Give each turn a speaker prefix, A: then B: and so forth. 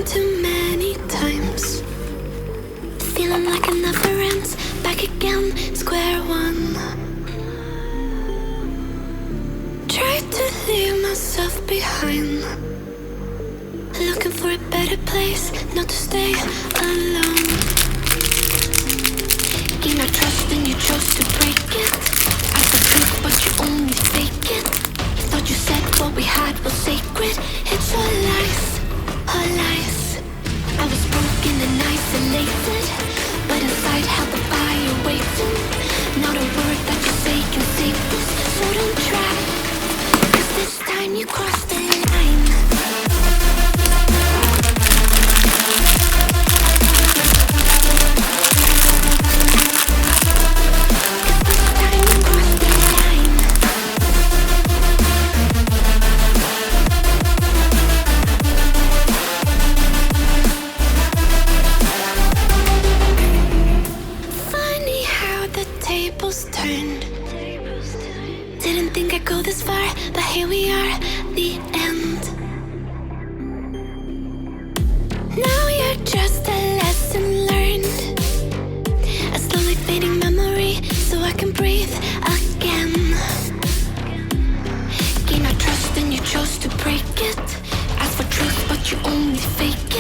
A: too many times. Feeling like it never ends. Back again, square one. Tried to leave myself behind. Looking for a better place, not to stay alone. Gain my trust and you chose to break it. I saw truth but you only fake it. Thought you said what we had was sacred. It's all lies, all lies. I was broken and isolated, but inside held the fire waiting. Not a word that you say can save us, so don't try. 'Cause this time you crossed the line. Turned. Didn't think I'd go this far, but here we are, the end. Now you're just a lesson learned, a slowly fading memory, so I can breathe again. Gain my trust and you chose to break it. Ask for truth, but you only fake